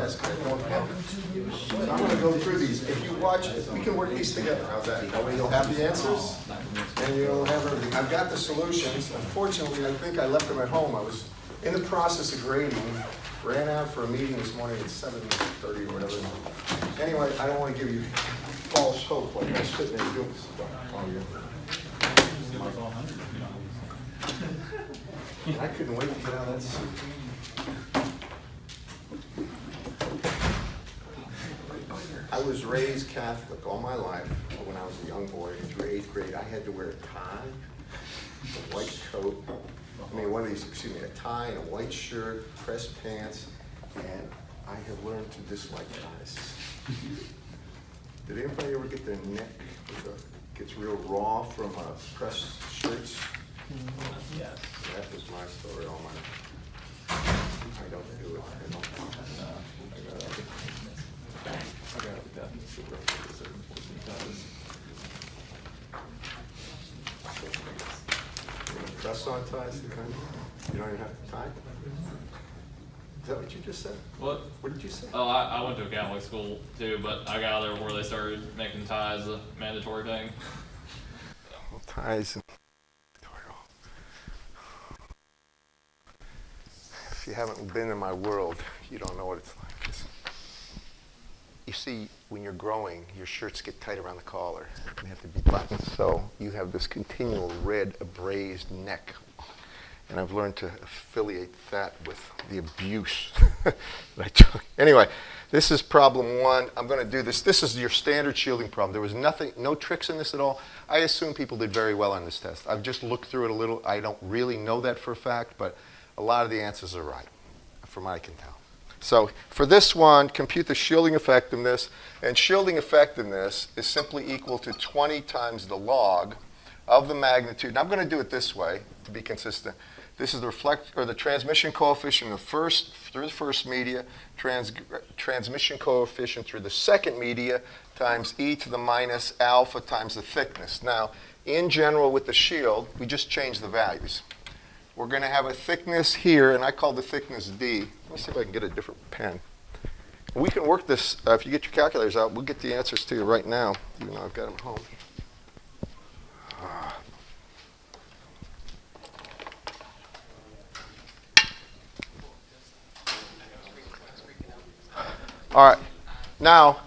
class because I don't have them. So I'm going to go through these. If you watch it, we can work these together. How's that? That way you'll have the answers and you'll have everything. I've got the solutions. Unfortunately, I think I left them at home. I was in the process of grading. Ran out for a meeting this morning at 7:30 or whatever. Anyway, I don't want to give you false hope like I was sitting there doing stuff. I couldn't wait to get out of that suit. I was raised Catholic all my life. When I was a young boy, through 8th grade, I had to wear a tie, a white coat. I mean, a tie and a white shirt, pressed pants, and I have learned to dislike ties. Did anybody ever get their neck gets real raw from pressed shirts? Yes. That was my story all my life. I don't do it. I got press on ties, the kind you don't even have to tie? Is that what you just said? What? What did you say? Oh, I went to a Catholic school too, but I got out of there where they started making ties a mandatory thing. Well, ties. If you haven't been in my world, you don't know what it's like. You see, when you're growing, your shirts get tight around the collar. They have to be buttoned, so you have this continual red, abrased neck. And I've learned to affiliate that with the abuse that I took. Anyway, this is problem 1. I'm going to do this. This is your standard shielding problem. There was no tricks in this at all. I assume people did very well on this test. I've just looked through it a little. I don't really know that for a fact, but a lot of the answers are right, from what I can tell. So for this one, compute the shielding effectiveness. And shielding effectiveness is simply equal to 20 times the log of the magnitude. And I'm going to do it this way to be consistent. This is the transmission coefficient through the first media, transmission coefficient through the second media times e to the minus alpha times the thickness. Now, in general with the shield, we just change the values. We're going to have a thickness here, and I call the thickness D. Let me see if I can get a different pen. We can work this, if you get your calculators out, we'll get the answers to you right now, even though I've got them at home. All right. Now,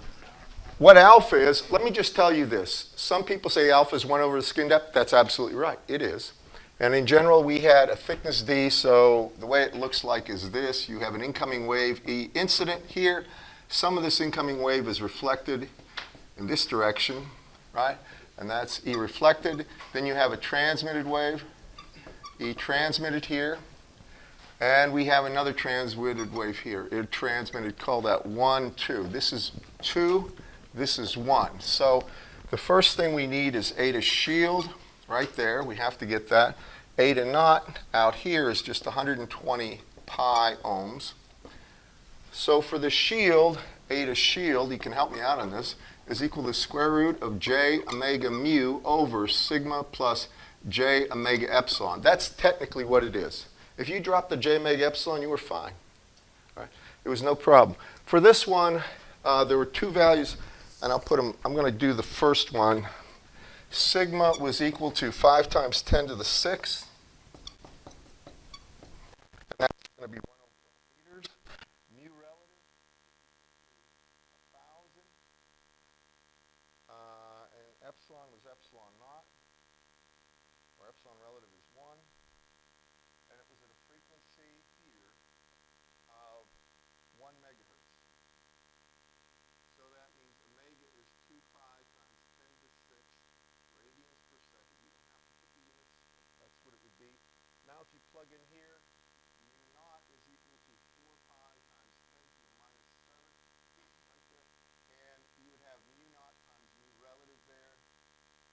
what alpha is, let me just tell you this. Some people say alpha is 1 over the skin depth. That's absolutely right. It is. And in general, we had a thickness D, so the way it looks like is this. You have an incoming wave E incident here. Some of this incoming wave is reflected in this direction, right? And that's E reflected. Then you have a transmitted wave, E transmitted here. And we have another transmitted wave here. It transmitted, call that 1, 2. This is 2, this is 1. So the first thing we need is eta shield. Right there, we have to get that. Eta naught out here is just 120 pi ohms. So for the shield, eta shield, you can help me out on this, is equal to the square root of j omega mu over sigma plus j omega epsilon. That's technically what it is. If you dropped the j omega epsilon, you were fine. Right? It was no problem. For this one, there were 2 values, and I'll put them, I'm going to do the first one. Sigma was equal to 5 times 10 to the 6th. And that's going to be 1 over meters. Mu relative is 1,000. And epsilon was epsilon naught, where epsilon relative is 1. And it was at a frequency here of 1 megahertz. So that means omega is 2 pi times 10 to the 6th. Radians per second. You don't have to put the units. That's what it would be. Now if you plug in here, mu naught is equal to 4 pi times 10 to the minus 7. Right there. And you would have mu naught times mu relative there.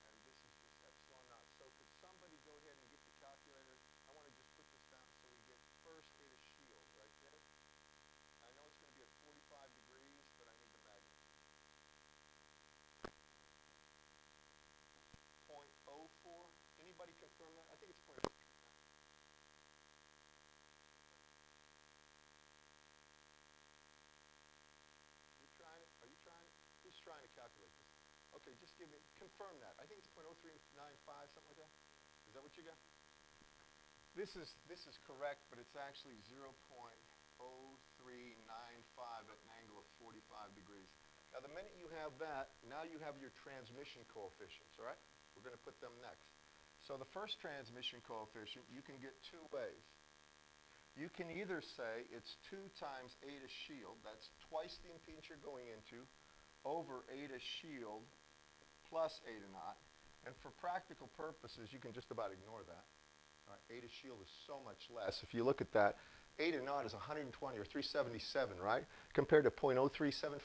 And this is just epsilon naught. So could somebody go ahead and get the calculator? I want to just put this down so we get first eta shield right there. I know it's going to be at 45 degrees, but I need the magnitude. 0.04. Anybody confirm that? I think it's 0.04. just trying to calculate this. Okay, just confirm that. I think it's 0.0395, something like that. Is that what you got? This is correct, but it's actually 0.0395 at an angle of 45 degrees. Now, the minute you have that, now you have your transmission coefficients, all right? We're going to put them next. So the first transmission coefficient, you can get two ways. You can either say it's 2 times eta shield, that's twice the impedance you're going into, over eta shield plus eta naught. And for practical purposes, you can just about ignore that. All right, eta shield is so much less. If you look at that, eta naught is 120 or 377, right? Compared to 0.037, I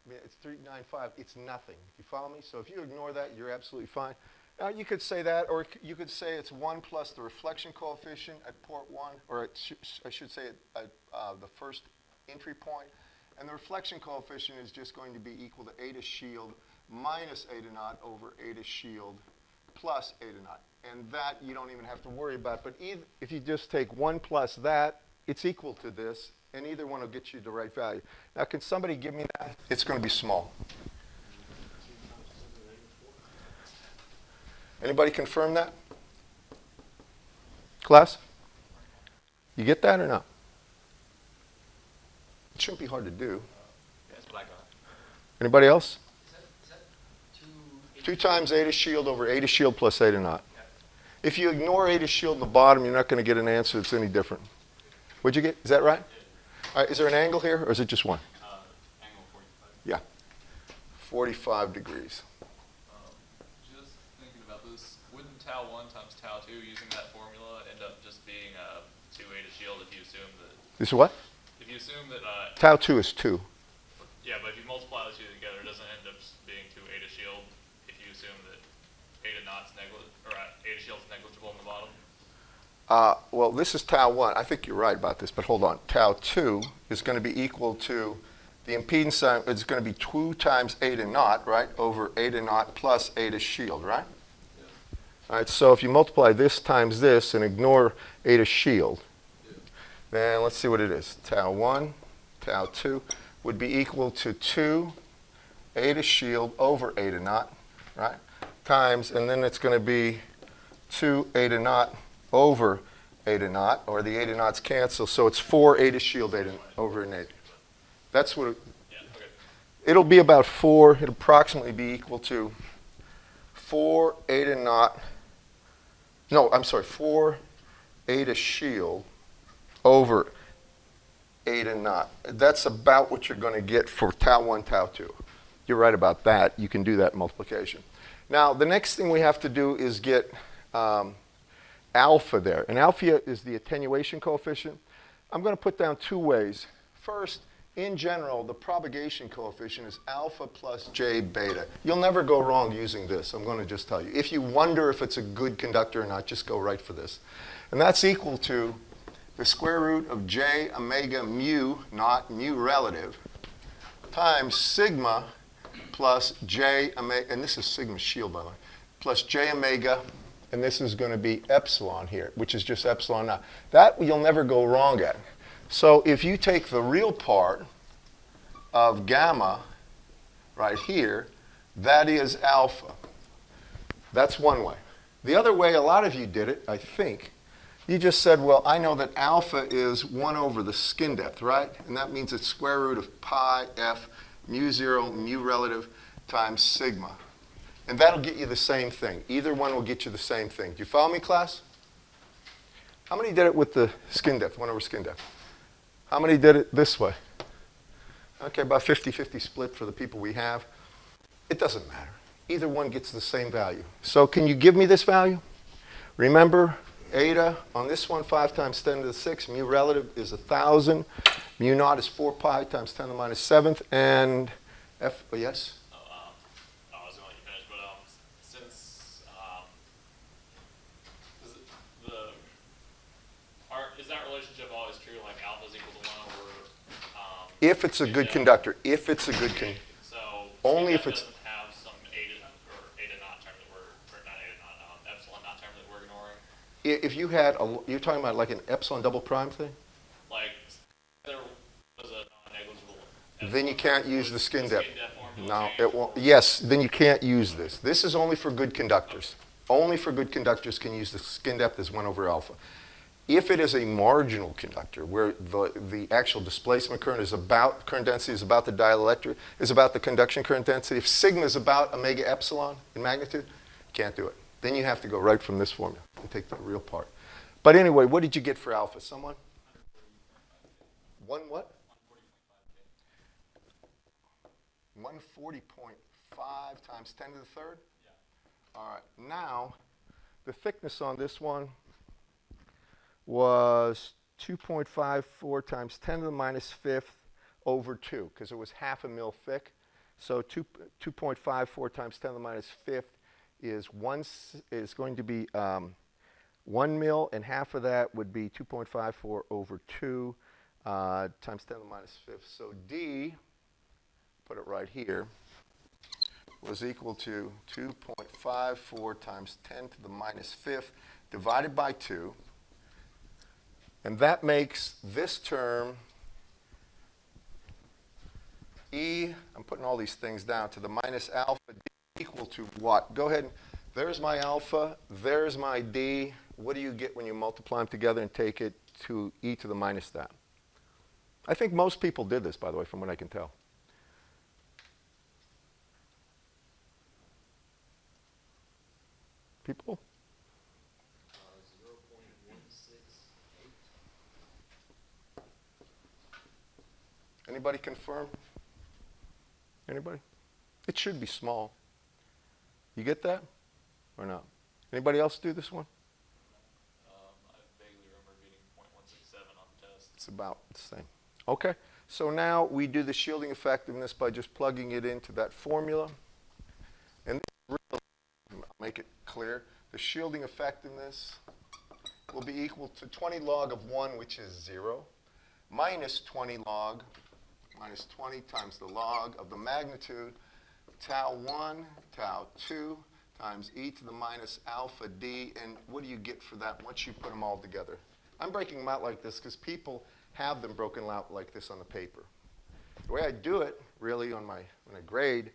mean, it's 395. It's nothing. You follow me? So if you ignore that, you're absolutely fine. Now, you could say that, or you could say it's 1 plus the reflection coefficient at port 1, or I should say at the first entry point. And the reflection coefficient is just going to be equal to eta shield minus eta naught over eta shield plus eta naught. And that you don't even have to worry about. But if you just take 1 plus that, it's equal to this, and either one will get you the right value. Now, can somebody give me that? It's going to be small. Anybody confirm that? Class? You get that or not? It shouldn't be hard to do. That's what I got. Anybody else? Is that 2 times eta shield over eta shield plus eta naught. If you ignore eta shield in the bottom, you're not going to get an answer that's any different. What'd you get? Is that right? All right, is there an angle here, or is it just one? Angle 45. Yeah. 45 degrees. Just thinking about this, wouldn't tau 1 times tau 2 using that formula end up just being 2 eta shield if you assume that? This is what? If you assume that. Tau 2 is 2. Yeah, but if you multiply the two together, it doesn't end up being 2 eta shield if you assume that eta naught's eta shield's negligible in the bottom. Well, this is tau 1. I think you're right about this, but hold on. Tau 2 is going to be equal to the impedance. It's going to be 2 times eta naught, right, over eta naught plus eta shield, right? Yeah. All right, so if you multiply this times this and ignore eta shield, then let's see what it is. Tau 1, tau 2 would be equal to 2 eta shield over eta naught, right, times, and then it's going to be 2 eta naught over eta naught, or the eta naughts cancel, so it's 4 eta shield over an eta. That's what it'll be about 4. It'll approximately be equal to 4 eta naught. No, I'm sorry, 4 eta shield over eta naught. That's about what you're going to get for tau 1, tau 2. You're right about that. You can do that multiplication. Now, the next thing we have to do is get alpha there. And alpha is the attenuation coefficient. I'm going to put down 2 ways. First, in general, the propagation coefficient is alpha plus j beta. You'll never go wrong using this. I'm going to just tell you. If you wonder if it's a good conductor or not, just go right for this. And that's equal to the square root of j omega mu naught, mu relative, times sigma plus j omega, and this is sigma shield, by the way, plus j omega, and this is going to be epsilon here, which is just epsilon naught. That you'll never go wrong at. So if you take the real part of gamma right here, that is alpha. That's one way. The other way, a lot of you did it, I think. You just said, well, I know that alpha is 1 over the skin depth, right? And that means it's square root of pi f mu 0 mu relative times sigma. And that'll get you the same thing. Either one will get you the same thing. Do you follow me, class? How many did it with the skin depth, 1 over skin depth? How many did it this way? Okay, about 50-50 split for the people we have. It doesn't matter. Either one gets the same value. So can you give me this value? Remember, eta on this one, 5 times 10 to the 6. Mu relative is 1,000. Mu naught is 4 pi times 10 to the minus 7th. And f, oh, yes? I was going to let you finish, but since is that relationship always true? Like alpha is equal to 1 over. If it's a good conductor. If it's a good conductor. So only if it's. Doesn't have some eta naught term that we're, or not eta naught, epsilon naught term that we're ignoring. If you had you're talking about like an epsilon double prime thing. Like there was a non-negligible. Then you can't use the skin depth. Formula No, it won't. Yes, then you can't use this. This is only for good conductors. Only for good conductors can use the skin depth as 1 over alpha. If it is a marginal conductor, where the actual displacement current is about, current density is about the dielectric, is about the conduction current density, if sigma is about omega epsilon in magnitude, can't do it. Then you have to go right from this formula and take the real part. But anyway, what did you get for alpha? Someone? One what? 140.5 times 10 to the third? Yeah. All right. Now, the thickness on this one was 2.54 times 10 to the minus fifth over 2, because it was half a mil thick. So 2.54 times 10 to the minus fifth is going to be 1 mil, and half of that would be 2.54 over 2 times 10 to the minus fifth. So D, put it right here, was equal to 2.54 times 10 to the minus fifth divided by 2. And that makes this term E, I'm putting all these things down, to the minus alpha D equal to what? Go ahead. There's my alpha. There's my D. What do you get when you multiply them together and take it to E to the minus that? I think most people did this, by the way, from what I can tell. People? 0.168. Anybody confirm? Anybody? It should be small. You get that or not? Anybody else do this one? I vaguely remember getting 0.167 on the test. It's about the same. Okay, so now we do the shielding effectiveness by just plugging it into that formula. And this really, I'll make it clear, the shielding effectiveness will be equal to 20 log of 1, which is 0, minus 20 log, minus 20 times the log of the magnitude, tau 1, tau 2, times e to the minus alpha d. And what do you get for that once you put them all together? I'm breaking them out like this because people have them broken out like this on the paper. The way I do it, really, when I grade,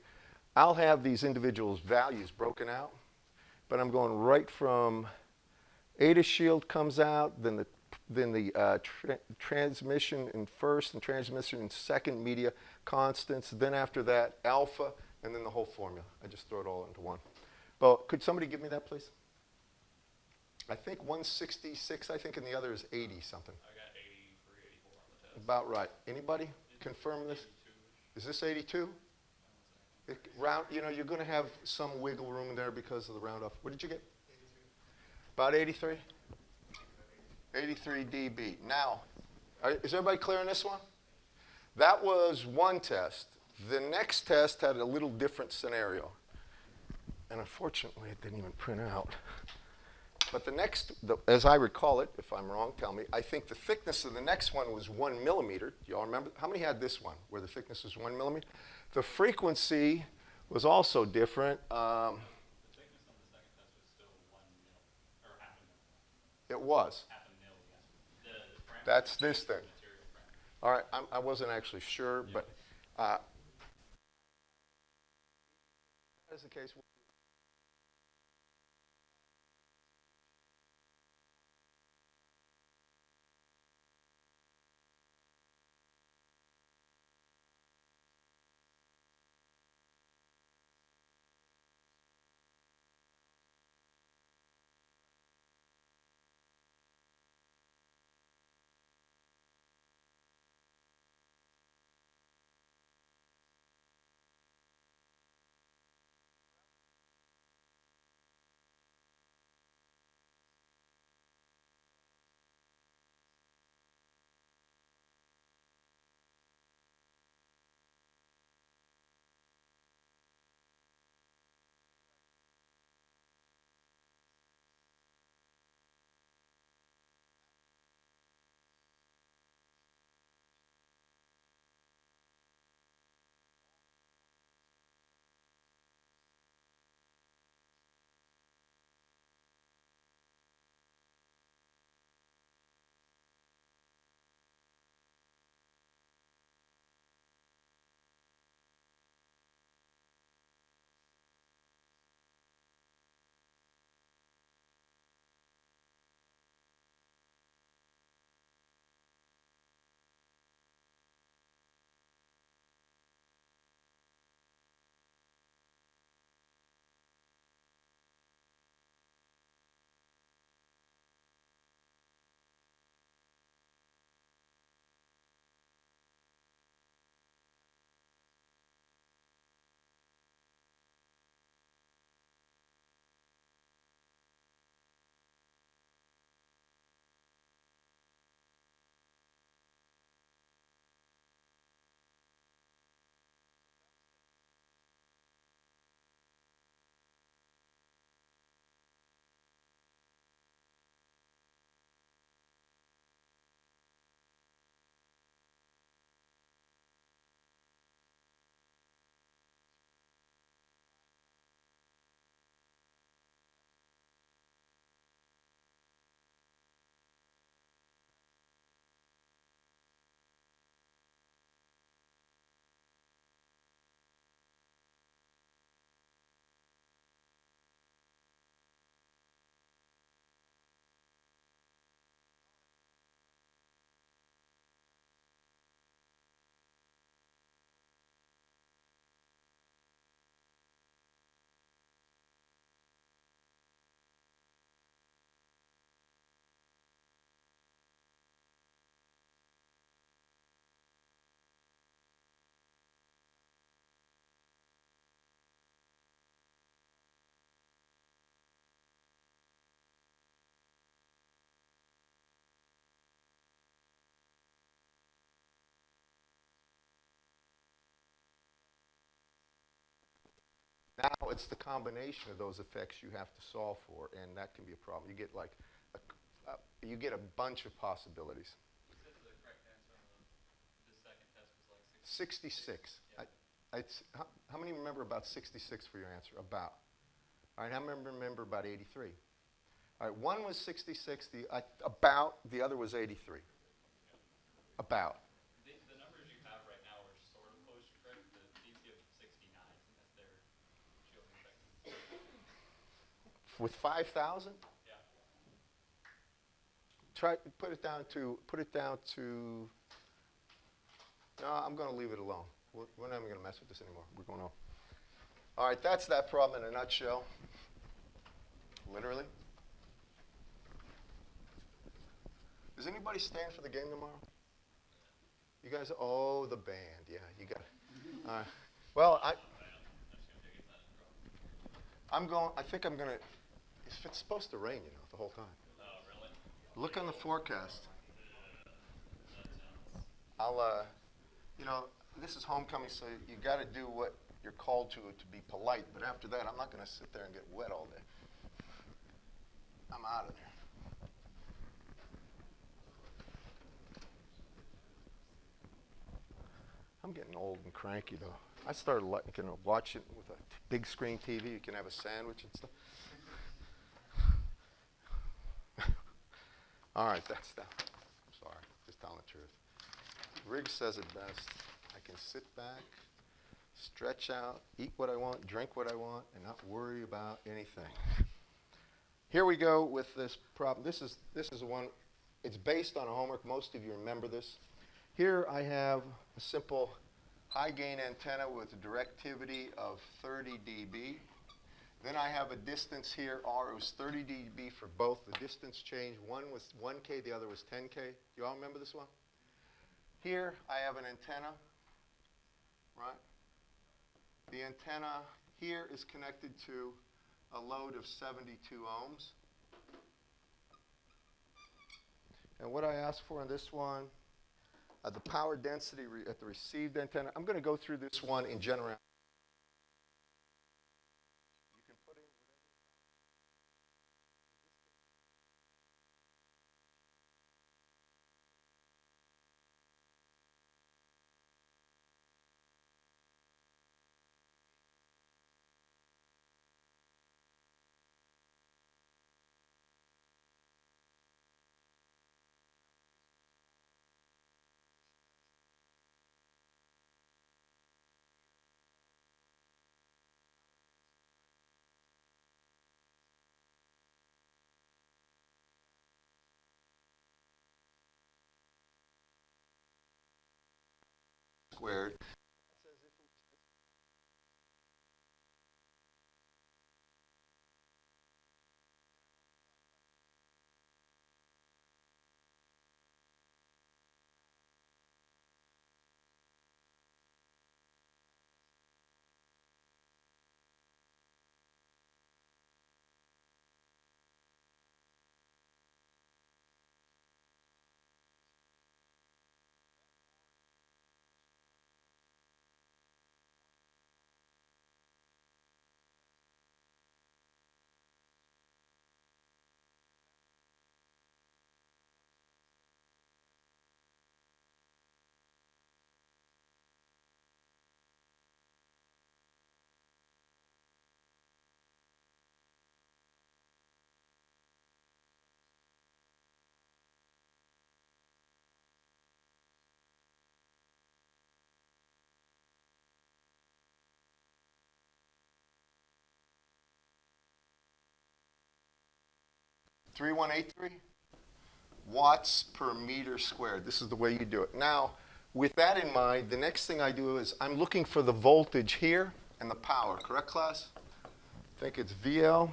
I'll have these individual values broken out, but I'm going right from eta shield comes out, then the transmission in first and transmission in second media constants, then after that alpha, and then the whole formula. I just throw it all into one. Well, could somebody give me that, please? I think 166, I think, and the other is 80 something. I got 83, 84 on the test. About right. Anybody confirm this? 82-ish. Is this 82? Round, you know, you're going to have some wiggle room in there because of the round off. What did you get? 83. About 83? 83 dB. Now, is everybody clear on this one? That was one test. The next test had a little different scenario. And unfortunately, it didn't even print out. But the next, as I recall it, if I'm wrong, tell me, I think the thickness of the next one was 1 millimeter. Do y'all remember? How many had this one, where the thickness was 1 millimeter? The frequency was also different. The thickness on the second test was still 1 mil, or half a mil. It was. Half a mil, yes. The parameter That's was this thing. material parameter. All right, I wasn't actually sure, but that is the case. Now it's the combination of those effects you have to solve for, and that can be a problem. You get like you get a bunch of possibilities. You said the correct answer on the second test was like 66. Yeah. How many remember about 66 for your answer? About. All right, how many remember about 83? All right, one was 66, the other was 83. About. The numbers you have right now are sort of close to correct. These give 69 as their shielding effect. With 5,000? Yeah. Try put it down to. No, I'm going to leave it alone. We're not even going to mess with this anymore. We're going on. All right, that's that problem in a nutshell. Literally. Does anybody stand for the game tomorrow? You guys, oh, the band, yeah, you got it. All right. Well, I think I'm going to, it's supposed to rain, the whole time. Oh, really? Look on the forecast. That sounds. This is homecoming, so you got to do what you're called to be polite. But after that, I'm not going to sit there and get wet all day. I'm out of there. I'm getting old and cranky, though. I started watching with a big screen TV. You can have a sandwich and stuff. All right, that's that. I'm sorry, just telling the truth. Riggs says it best. I can sit back, stretch out, eat what I want, drink what I want, and not worry about anything. Here we go with this problem. This is one. It's based on a homework. Most of you remember this. Here I have a simple high-gain antenna with a directivity of 30 dB. Then I have a distance here, R. It was 30 dB for both. The distance changed. One was 1K, the other was 10K. You all remember this one? Here I have an antenna, right? The antenna here is connected to a load of 72 ohms. And what I asked for in this one, the power density at the received antenna. I'm going to go through this one in general. You can put in whatever. In this case, 2 squared. That's as if it was .3183 watts per meter squared. This is the way you do it. Now, with that in mind, the next thing I do is I'm looking for the voltage here and the power. Correct, class? I think it's VL.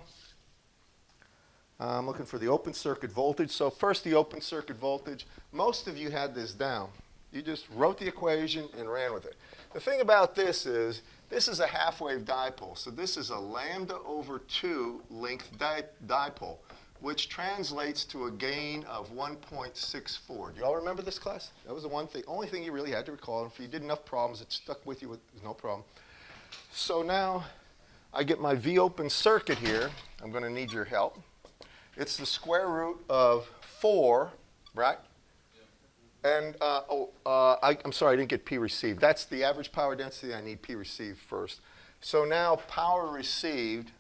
I'm looking for the open circuit voltage. So first, the open circuit voltage. Most of you had this down. You just wrote the equation and ran with it. The thing about this is a half-wave dipole. So this is a lambda over 2 length dipole, which translates to a gain of 1.64. Do you all remember this, class? That was the only thing you really had to recall. If you did enough problems, it stuck with you with no problem. So now I get my V open circuit here. I'm going to need your help. It's the square root of 4, right? And, I'm sorry, I didn't get P received. That's the average power density. I need P received first. So now power received,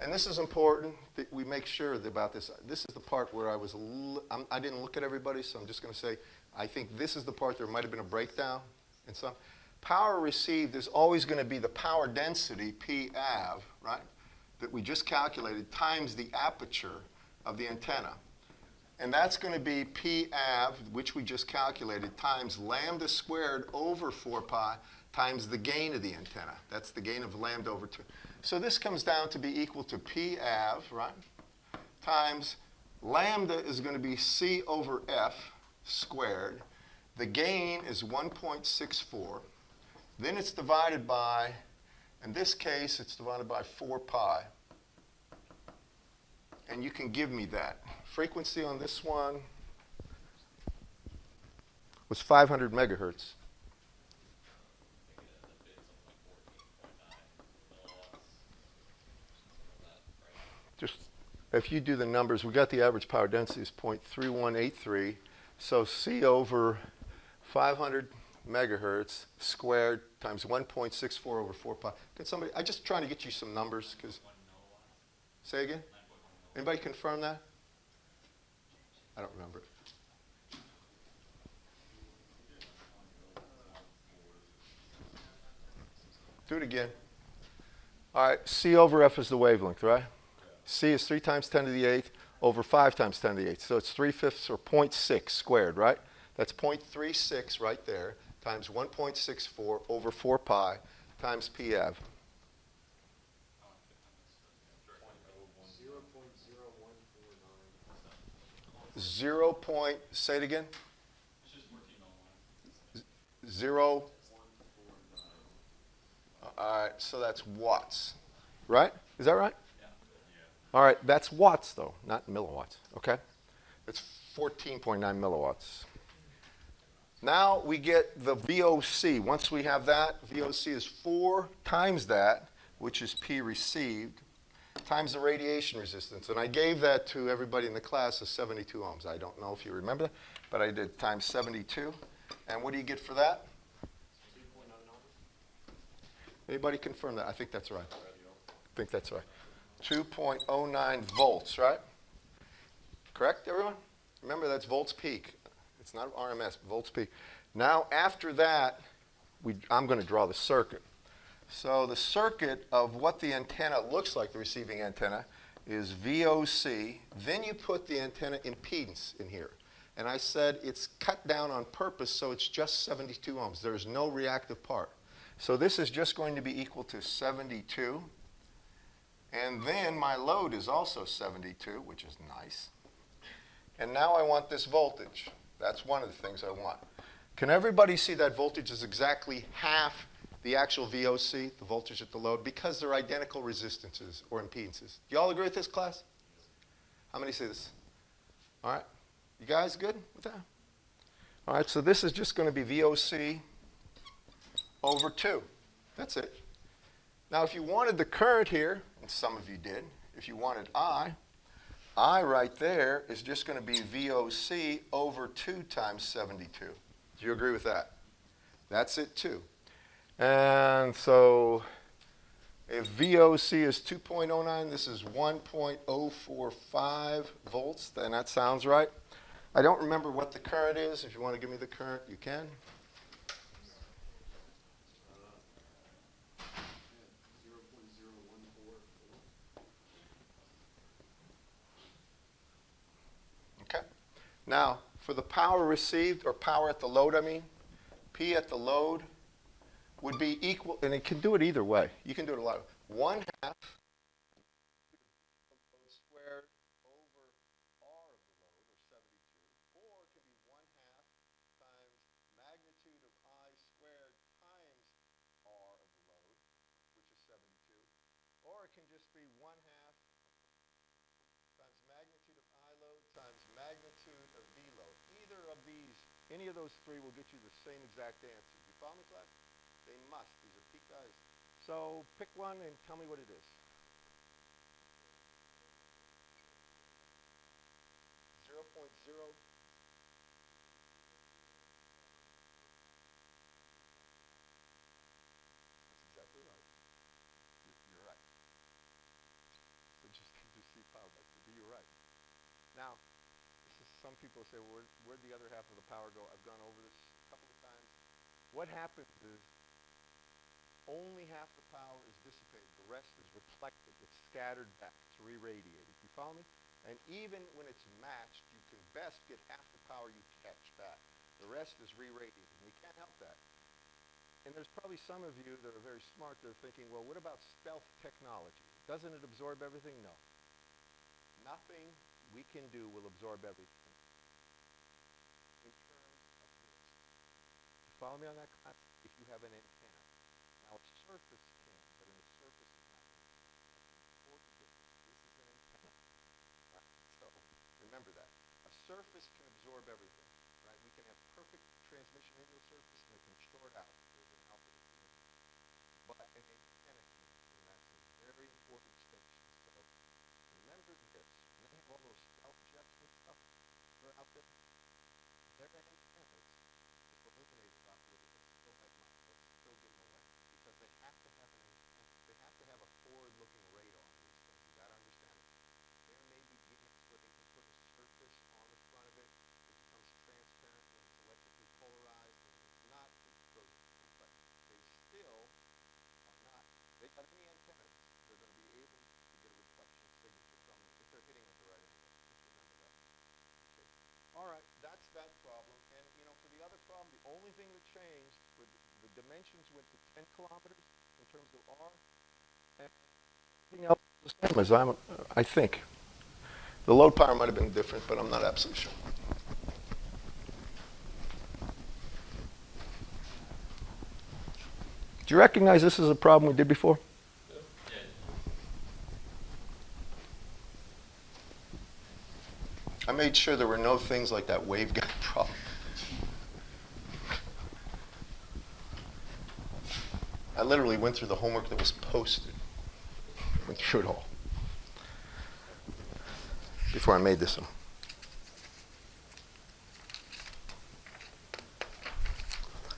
and this is important that we make sure about this. This is the part where I didn't look at everybody, so I'm just going to say, I think this is the part there might have been a breakdown in some. Power received is always going to be the power density, P av, right, that we just calculated, times the aperture of the antenna. And that's going to be P av, which we just calculated, times lambda squared over 4 pi times the gain of the antenna. That's the gain of lambda over 2. So this comes down to be equal to P av, right, times lambda is going to be C over F squared. The gain is 1.64. Then it's divided by, in this case, it's divided by 4 pi. And you can give me that. Frequency on this one was 500 megahertz. Just, if you do the numbers, we got the average power density is 0.3183. So C over 500 megahertz squared times 1.64 over 4 pi. Can somebody, I'm just trying to get you some numbers, because, say again? Anybody confirm that? I don't remember it. Do it again. All right, C over F is the wavelength, right? C is 3 times 10 to the 8th over 5 times 10 to the 8th. So it's 3/5 or 0.6 squared, right? That's 0.36 right there times 1.64 over 4 pi times P av. 0. Say it again. It's just 14 milliwatts. 0. All right, so that's watts, right? Is that right? Yeah. All right, that's watts though, not milliwatts, okay? It's 14.9 milliwatts. Now we get the VOC. Once we have that, VOC is 4 times that, which is P received, times the radiation resistance. And I gave that to everybody in the class as 72 ohms. I don't know if you remember that, but I did times 72. And what do you get for that? Anybody confirm that? I think that's right. I think that's right. 2.09 volts, right? Correct, everyone? Remember, that's volts peak. It's not RMS, volts peak. Now, after that, I'm going to draw the circuit. So the circuit of what the antenna looks like, the receiving antenna, is VOC. Then you put the antenna impedance in here. And I said it's cut down on purpose, so it's just 72 ohms. There's no reactive part. So this is just going to be equal to 72. And then my load is also 72, which is nice. And now I want this voltage. That's one of the things I want. Can everybody see that voltage is exactly half the actual VOC, the voltage at the load, because they're identical resistances or impedances? Do you all agree with this, class? How many see this? All right. You guys good with that? All right, so this is just going to be VOC over 2. That's it. Now, if you wanted the current here, and some of you did, if you wanted I right there is just going to be VOC over 2 times 72. Do you agree with that? That's it, too. And so if VOC is 2.09, this is 1.045 volts, then that sounds right. I don't remember what the current is. If you want to give me the current, you can. Okay. Now, for the power received, or power at the load, I mean, P at the load would be equal, and it can do it either way. You can do it a lot of 1/2 squared over R of the load, or 72, or it can be 1/2 times magnitude of I squared times R of the load, which is 72, or it can just be 1/2 times magnitude of I load times magnitude of V load. Either of these, any of those three will get you the same exact answer. You follow me, class? They must. These are peak guys. So pick one and tell me what it is. 0.0. That's exactly right. You're right. So just see power by but you're right. Now, this is, some people say, well, where'd the other half of the power go? I've gone over this a couple of times. What happens is only half the power is dissipated. The rest is reflected. It's scattered back. It's re-radiated. You follow me? And even when it's matched, you can best get half the power you catch back. The rest is re-radiated. And we can't help that. And there's probably some of you that are very smart that are thinking, well, what about stealth technology? Doesn't it absorb everything? No. Nothing we can do will absorb everything in terms of this. You follow me on that class? If you have an antenna. Now, a surface can, but in a surface is not going to. That's an important difference. This is an antenna. Right? So remember that. A surface can absorb everything. Right? We can have perfect transmission into a surface, and it can short out. There's an alpha diffusion. But an antenna can, and that's a very important distinction. So remember this. When they have all those stealth jets and stuff that are out there, their antennas just illuminate about where they still have miles, they'll still give them away. Because they have to have an antenna. They have to have a forward-looking radar on these things. You got to understand it. There may be gimmicks where they can put a surface on the front of it. It becomes transparent when it's electrically polarized, and it's not exposed, but they still are not. They got any antennas, they're going to be able to get a reflection signature from them if they're hitting at the right angle. Just remember that. Okay. All right, that's that problem. And you know, for the other problem, the only thing that changed was the dimensions went to 10 kilometers in terms of R, and everything else was the same as I think. The load power might have been different, but I'm not absolutely sure. Do you recognize this is a problem we did before? I made sure there were no things like that waveguide problem. I literally went through the homework that was posted. Went through it all before I made this one.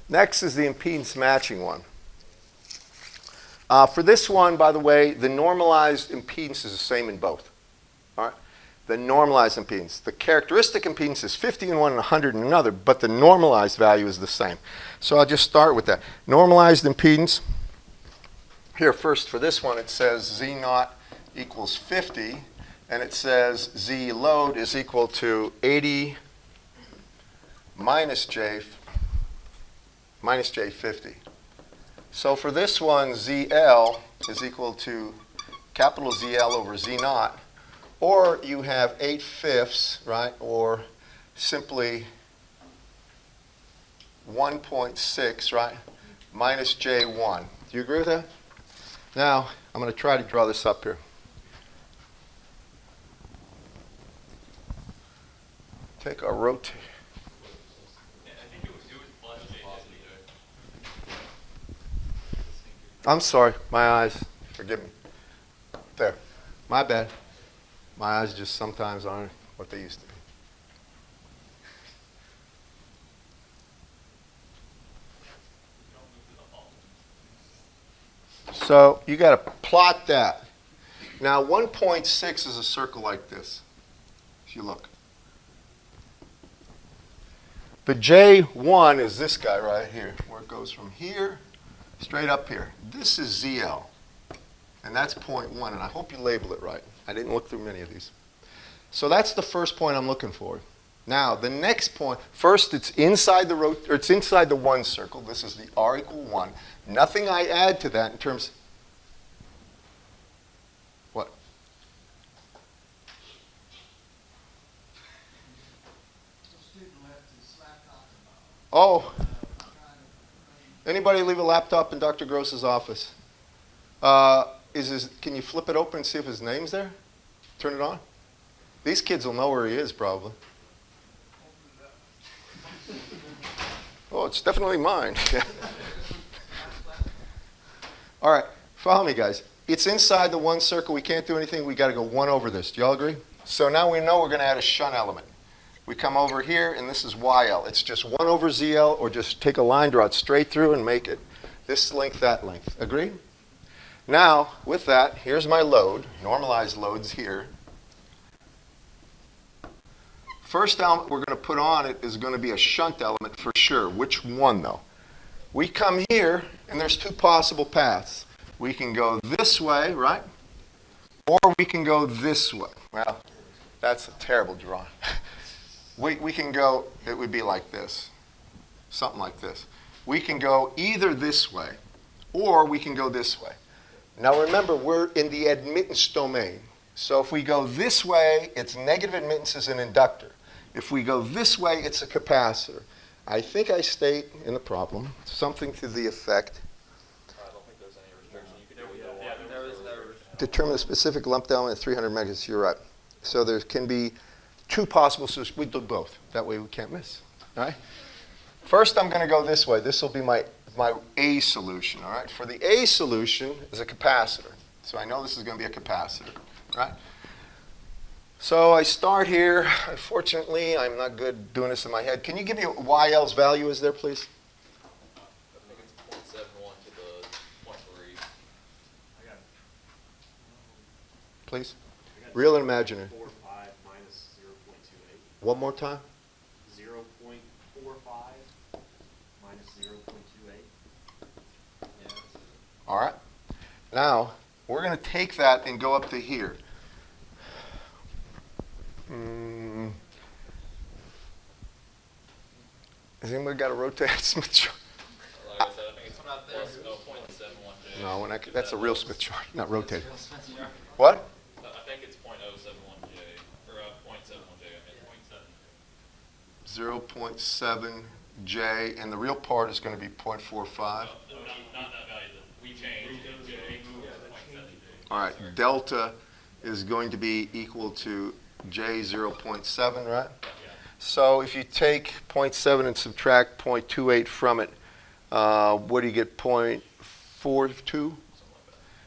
Next is the impedance matching one. For this one, by the way, the normalized impedance is the same in both. All right? The normalized impedance. The characteristic impedance is 50 in one and 100 in another, but the normalized value is the same. So I'll just start with that. Normalized impedance. Here first for this one, it says Z naught equals 50, and it says Z load is equal to 80 minus J 50. So for this one, ZL is equal to capital ZL over Z naught, or you have 8/5, right, or simply 1.6, right, minus J1. Do you agree with that? Now, I'm going to try to draw this up here. Take our rotate. Yeah, I think it was plus J50. I'm sorry, my eyes. Forgive me. There. My bad. My eyes just sometimes aren't what they used to be. So you got to plot that. Now 1.6 is a circle like this, if you look. But J1 is this guy right here, where it goes from here straight up here. This is ZL, and that's 0.1, and I hope you label it right. I didn't look through many of these. So that's the first point I'm looking for. Now, the next point, first it's inside the 1 circle. This is the R equal 1. Nothing I add to that in terms, what? Oh, anybody leave a laptop in Dr. Gross's office? Can you flip it open and see if his name's there? Turn it on. These kids will know where he is, probably. Oh, it's definitely mine. All right, follow me, guys. It's inside the one circle. We can't do anything. We got to go 1 over this. Do y'all agree? So now we know we're going to add a shunt element. We come over here, and this is YL. It's just 1 over ZL, or just take a line, draw it straight through, and make it this length, that length. Agree? Now, with that, here's my load. Normalized load's here. First element we're going to put on it is going to be a shunt element for sure. Which one, though? We come here, and there's 2 possible paths. We can go this way, right? Or we can go this way. Well, that's a terrible drawing. We can go, it would be like this, something like this. We can go either this way, or we can go this way. Now remember, we're in the admittance domain. So if we go this way, it's negative admittance as an inductor. If we go this way, it's a capacitor. I think I state in the problem something to the effect, I don't think there's any restriction. You could do either one. There was no restriction. determine the specific lumped element at 300 megahertz. You're right. So there can be 2 possible solutions. We do both. That way we can't miss. All right? First, I'm going to go this way. This will be my A solution. All right? For the A solution is a capacitor. So I know this is going to be a capacitor. Right? So I start here. Unfortunately, I'm not good doing this in my head. Can you give me what YL's value is there, please? I think it's 0.71 to the 0.3. I got Please. I got Real and imaginary. 0.45 minus 0.28. One more time. 0.45 minus 0.28. Yeah. All right. Now, we're going to take that and go up to here. Has anybody got a rotated Smith chart? Like I said, I think it's not there. 0.71J. No, that's a real Smith chart, not rotated. Sure. What? I think it's 0.071J, or 0.71J, I mean 0.7. 0.7J, and the real part is going to be 0.45. Not that value that we changed in J to 0.7J. All right, delta is going to be equal to J 0.7, right? So if you take 0.7 and subtract 0.28 from it, what do you get, 0.42?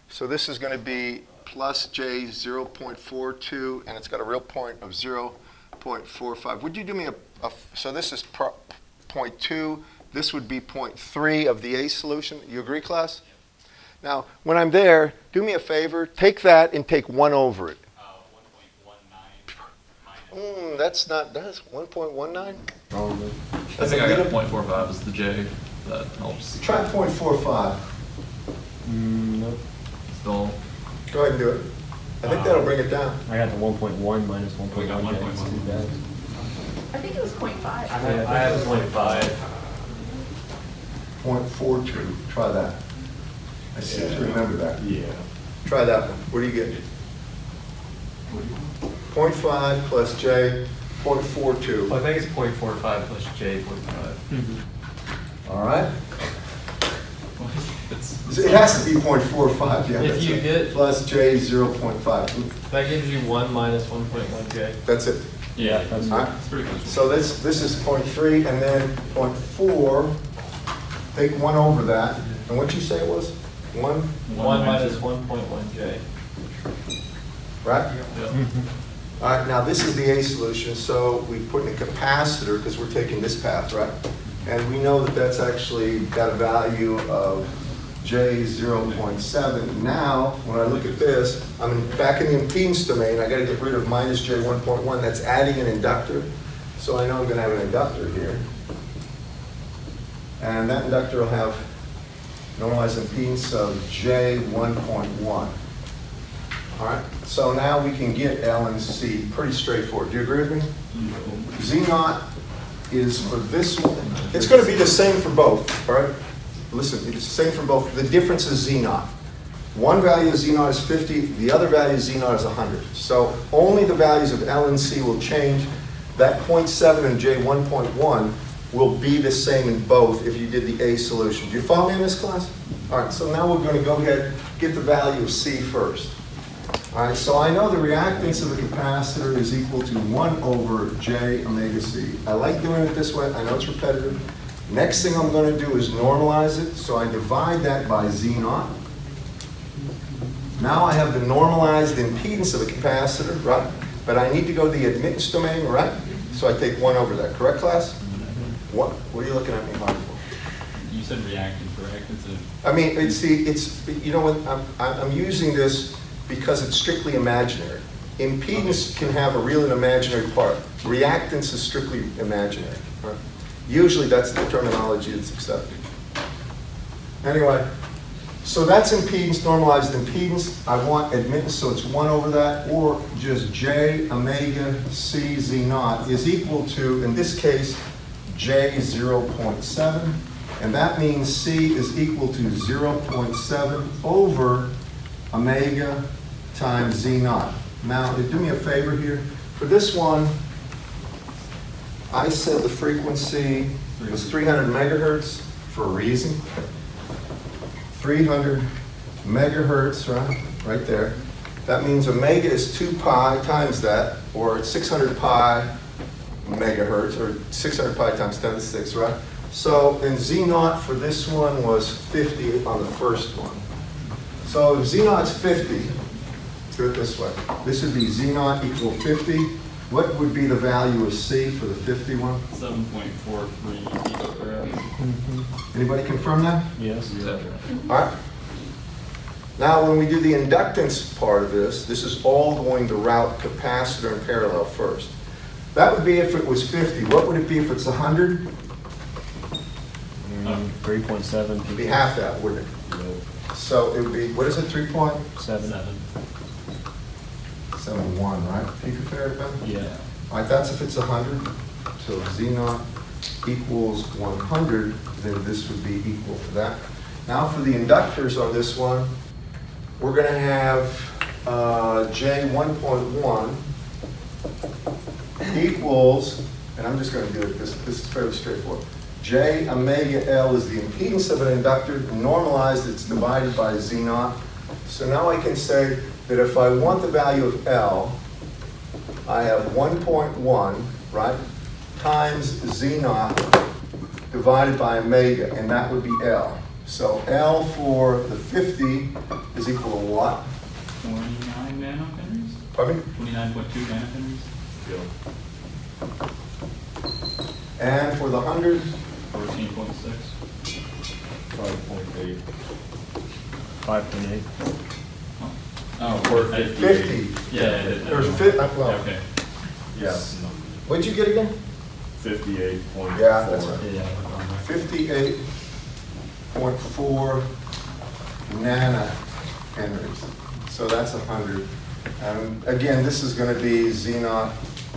So this is going to be plus J 0.42, and it's got a real point of 0.45. Would you do me so this is 0.2, this would be 0.3 of the A solution. You agree, class? Now, when I'm there, do me a favor, take that and take 1 over it. 1.19 minus. That's 1.19? Probably. I think I got 0.45 as the J. That helps. Try 0.45. Nope. Still. Go ahead and do it. I think that'll bring it down. I got the 1.1 minus 1.1. We got Yeah, it's 1.1. too bad. I think it was 0.5. I have 0.5. 0.42. Try that. I seem to remember that. Yeah. Try that one. What do you get? 0.5 plus J, 0.42. Well, I think it's 0.45 plus J 0.5. All right? It's It has to be 0.45, yeah. If that's you it. get- Plus J 0.5. That gives you 1 minus 1.1 J. That's it. Yeah, That's All right? It's pretty close. So this is 0.3, and then 0.4, take 1 over that. And what'd you say it was? 1, 1 minus 1.1 J. right? Yeah. All right, now this is the A solution, so we put in a capacitor because we're taking this path, right? And we know that that's actually got a value of J 0.7. Now, when I look at this, I'm back in the impedance domain. I got to get rid of minus J 1.1. That's adding an inductor. So I know I'm going to have an inductor here. And that inductor will have normalized impedance of J 1.1. All right, so now we can get L and C pretty straightforward. Do you agree with me? Z naught is for this one. It's going to be the same for both, all right? Listen, it's the same for both. The difference is Z naught. One value of Z naught is 50, the other value of Z naught is 100. So only the values of L and C will change. That 0.7 and J 1.1 will be the same in both if you did the A solution. Do you follow me in this class? All right, so now we're going to go ahead and get the value of C first. All right, so I know the reactance of a capacitor is equal to 1 over J omega C. I like doing it this way. I know it's repetitive. Next thing I'm going to do is normalize it. So I divide that by Z naught. Now I have the normalized impedance of a capacitor, right? But I need to go to the admittance domain, right? So I take 1 over that, correct, class? What are you looking at me hard for? You said reactance, reactance of, I mean, you know what, I'm using this because it's strictly imaginary. Impedance can have a real and imaginary part. Reactance is strictly imaginary. Right? Usually that's the terminology that's accepted. Anyway, so that's impedance, normalized impedance. I want admittance, so it's 1 over that, or just J omega C Z naught is equal to, in this case, J 0.7. And that means C is equal to 0.7 over omega times Z naught. Now, do me a favor here. For this one, I said the frequency was 300 megahertz for a reason. 300 megahertz, right there. That means omega is 2 pi times that, or 600 pi megahertz, or 600 pi times 10 to the 6, right? So, and Z naught for this one was 50 on the first one. So if Z naught's 50, let's do it this way. This would be Z naught equal 50. What would be the value of C for the 50 one? 7.43 picofarads. Anybody confirm that? Yes. All right. Now, when we do the inductance part of this is all going to route capacitor and parallel first. That would be if it was 50. What would it be if it's 100? 3.7. It'd be half that, wouldn't it? So it would be, what is it, 3.71, right? Picofarad, Ben? Yeah. All right, that's if it's 100. So Z naught equals 100, then this would be equal to that. Now for the inductors on this one, we're going to have J 1.1 equals, and I'm just going to do it, this is fairly straightforward. J omega L is the impedance of an inductor. Normalized, it's divided by Z naught. So now I can say that if I want the value of L, I have 1.1, right, times Z naught divided by omega, and that would be L. So L for the 50 is equal to what? 29 nanohenries? Pardon me? 29.2 nanohenries? And for the 100? 14.6. 5.8. 5.8. Oh, Or 50. Yeah. There's well, Okay. Yes. what'd you get again? 58.4. Yeah, that's right. Yeah. 58.4 nanohenries. So that's 100. Again, this is going to be Z naught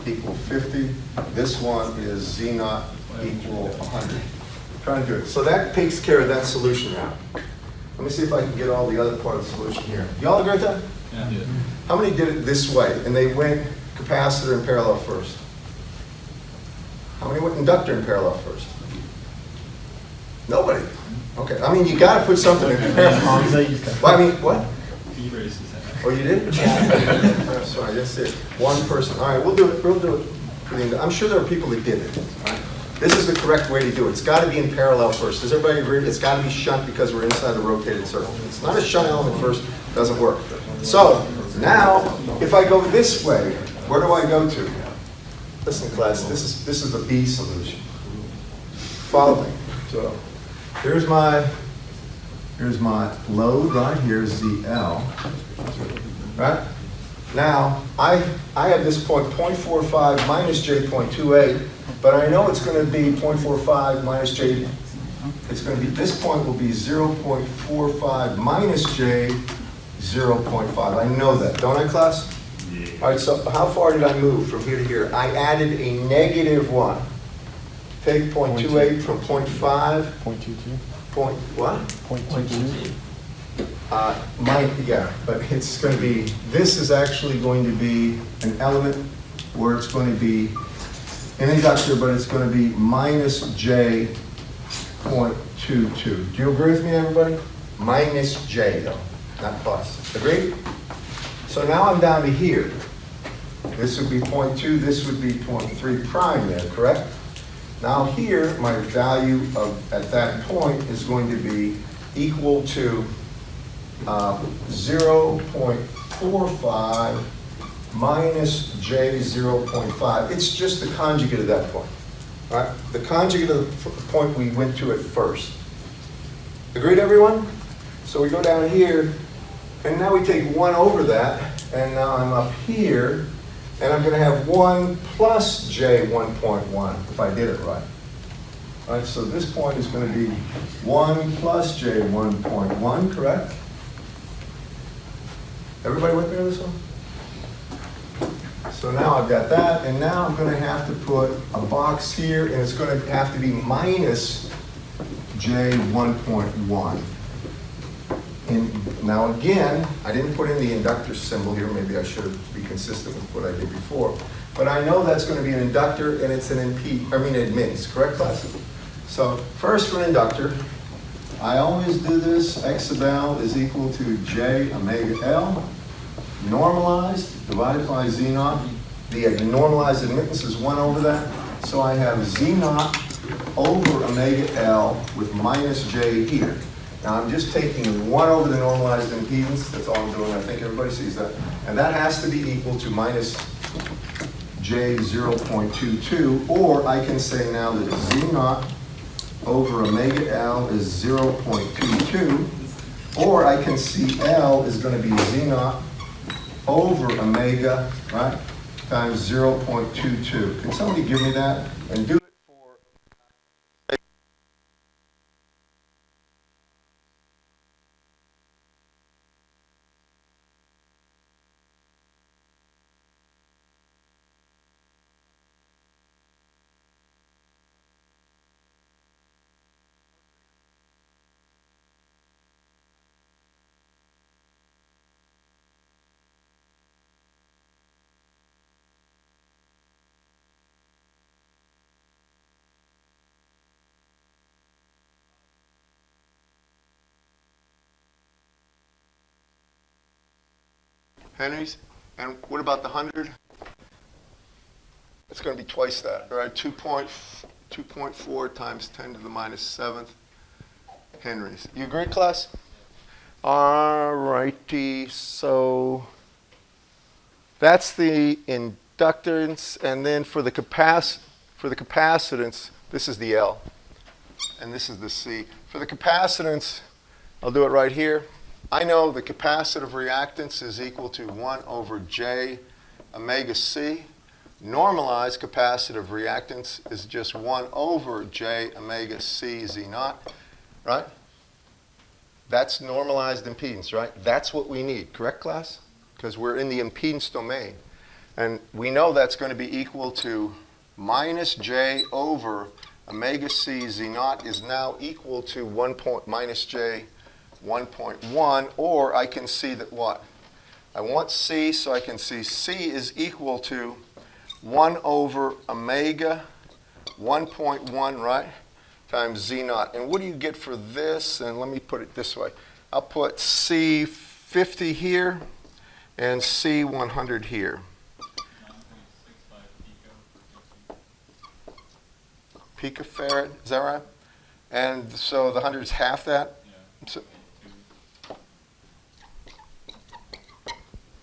equal 50. This one is Z naught equal 100. Trying to do it. So that takes care of that solution now. Let me see if I can get all the other part of the solution here. Y'all agree with that? Yeah. How many did it this way and they went capacitor and parallel first? How many went inductor and parallel first? Nobody. Okay. I mean, you got to put something in there. Well, I mean, what? He raised his hand. Oh, you did? I'm sorry, that's it. One person. All right, we'll do it. We'll do it. I'm sure there are people that did it. All right? This is the correct way to do it. It's got to be in parallel first. Does everybody agree? It's got to be shunt because we're inside the rotated circle. It's not a shunt element first. Doesn't work. So now, if I go this way, where do I go to? Listen, class. This is the B solution. Follow me. So here's my load, right? Here's the L. Right? Now, I have this point 0.45 minus J.28, but I know it's going to be 0.45 minus J. It's going to be, this point will be 0.45 minus J 0.5. I know that, don't I, class? Yeah. All right, so how far did I move from here to here? I added a negative one. Take 0.28 from 0.5. 0.22. Point what? 0.22. Yeah, but it's going to be, this is actually going to be an element where it's going to be an inductor, but it's going to be minus J 0.22. Do you agree with me, everybody? Minus J, though, not plus. Agreed? So now I'm down to here. This would be 0.2, this would be 0.3 prime there, correct? Now here, my value at that point is going to be equal to 0.45 minus j 0.5. It's just the conjugate of that point. All right? The conjugate of the point we went to at first. Agreed, everyone? So we go down here, and now we take 1 over that, and now I'm up here, and I'm going to have 1 plus j 1.1, if I did it right. All right, so this point is going to be 1 plus j 1.1, correct? Everybody with me on this one? So now I've got that, and now I'm going to have to put a box here, and it's going to have to be minus j 1.1. And now again, I didn't put in the inductor symbol here. Maybe I should have be consistent with what I did before. But I know that's going to be an inductor, and it's an admittance. Correct, class? So first for an inductor, I always do this. X sub L is equal to j omega L. Normalized divided by Z naught. The normalized admittance is 1 over that. So I have Z naught over omega L with minus j here. Now I'm just taking 1 over the normalized impedance. That's all I'm doing. I think everybody sees that. And that has to be equal to minus j 0.22. Or I can say now that Z naught over omega L is 0.22. Or I can see L is going to be Z naught over omega, right, times 0.22. Can somebody give me that and do it for... Henry's? And what about the 100? It's going to be twice that, right? 2.4 times 10 to the minus 7th Henry's. You agree, class? All righty. So that's the inductance, and then for the capacitance, this is the L, and this is the C. For the capacitance, I'll do it right here. I know the capacitive reactance is equal to 1 over j omega C. Normalized capacitive reactance is just 1 over j omega C Z naught, right? That's normalized impedance, right? That's what we need, correct, class? Because we're in the impedance domain. And we know that's going to be equal to minus j over omega C Z naught is now equal to minus j 1.1, or I can see that what? I want C, so I can see C is equal to 1 over omega 1.1, right, times Z naught. And what do you get for this? And let me put it this way. I'll put C 50 here and C 100 here. 9.65 Picofarad, is that right? And so the 100 is half that? Yeah. So,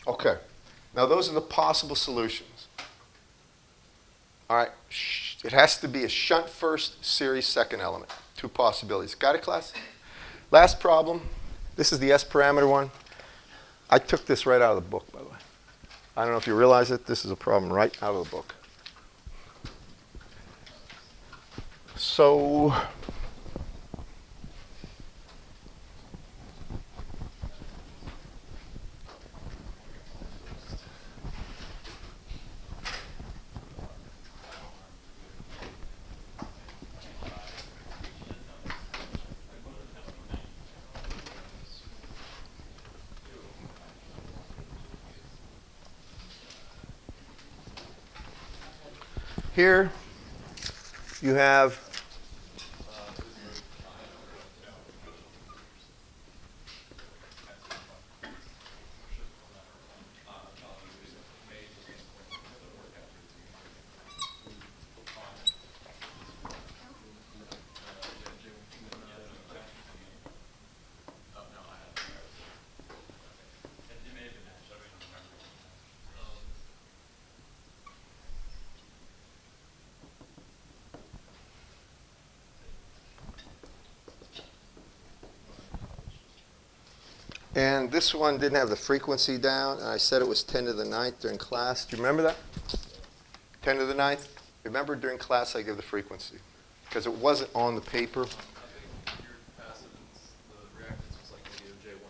okay. Now those are the possible solutions. All right. It has to be a shunt first, series second element. 2 possibilities. Got it, class? Last problem. This is the S parameter one. I took this right out of the book, by the way. I don't know if you realize it. This is a problem right out of the book. So here you have And this one didn't have the frequency down, and I said it was 10 to the ninth during class. Do you remember that? 10 to the ninth? Remember during class I give the frequency, because it wasn't on the paper. I think your capacitance, the reactance was like negative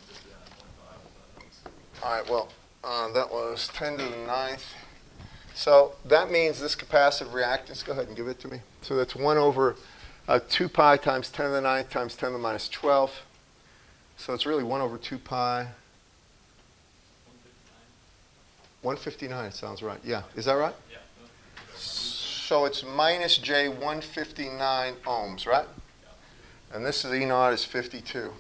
J159.5. All right, well, that was 10 to the ninth. So that means this capacitive reactance, go ahead and give it to me. So that's 1 over 2 pi times 10 to the ninth times 10 to the minus 12. So it's really 1 over 2 pi. 159, it sounds right. Yeah, is that right? Yeah. So it's minus J 159 ohms, right? And this is E naught is 52.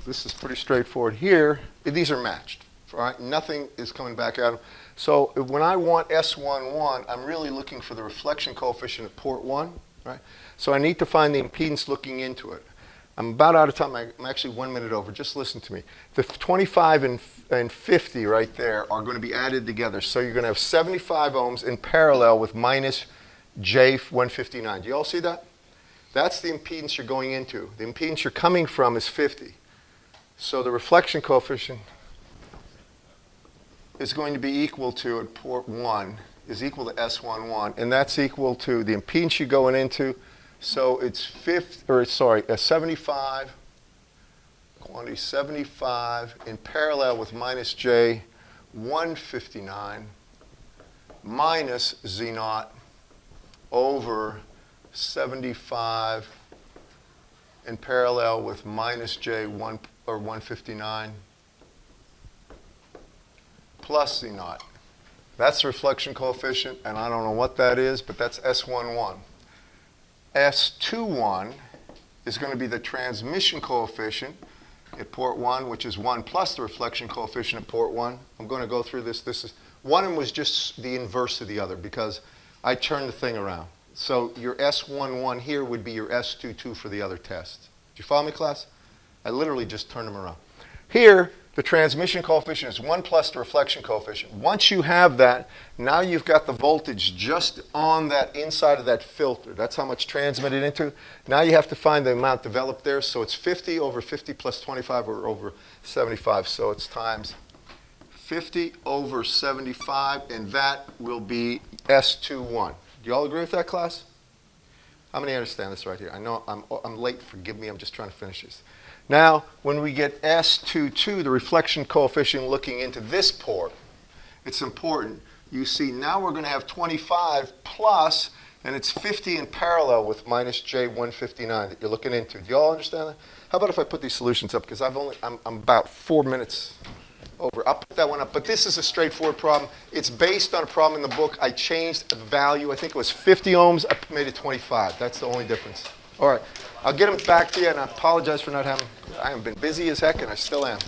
This is pretty straightforward. Here, these are matched, all right? Nothing is coming back at them. So when I want S11, I'm really looking for the reflection coefficient at port 1, right? So I need to find the impedance looking into it. I'm about out of time. I'm actually 1 minute over. Just listen to me. The 25 and 50 right there are going to be added together. So you're going to have 75 ohms in parallel with minus J159. Do you all see that? That's the impedance you're going into. The impedance you're coming from is 50. So the reflection coefficient is going to be equal to, at port 1, is equal to S11. And that's equal to the impedance you're going into. So it's 75, quantity 75 in parallel with minus J 159 minus Z naught over 75 in parallel with minus J 159 plus Z naught. That's the reflection coefficient, and I don't know what that is, but that's S11. S21 is going to be the transmission coefficient at port 1, which is 1 plus the reflection coefficient at port 1. I'm going to go through this. One of them was just the inverse of the other because I turned the thing around. So your S11 here would be your S22 for the other test. Do you follow me, class? I literally just turned them around. Here, the transmission coefficient is 1 plus the reflection coefficient. Once you have that, now you've got the voltage just on that inside of that filter. That's how much transmitted into. Now you have to find the amount developed there. So it's 50 over 50 plus 25 or over 75. So it's times 50 over 75, and that will be S21. Do you all agree with that, class? How many understand this right here? I know I'm late. Forgive me. I'm just trying to finish this. Now, when we get S22, the reflection coefficient looking into this port, it's important. You see, now we're going to have 25 plus, and it's 50 in parallel with minus J159 that you're looking into. Do you all understand that? How about if I put these solutions up? Because I'm about 4 minutes over. I'll put that one up. But this is a straightforward problem. It's based on a problem in the book. I changed the value. I think it was 50 ohms. I made it 25. That's the only difference. All right. I'll get them back to you, and I apologize for not having. I have been busy as heck, and I still am.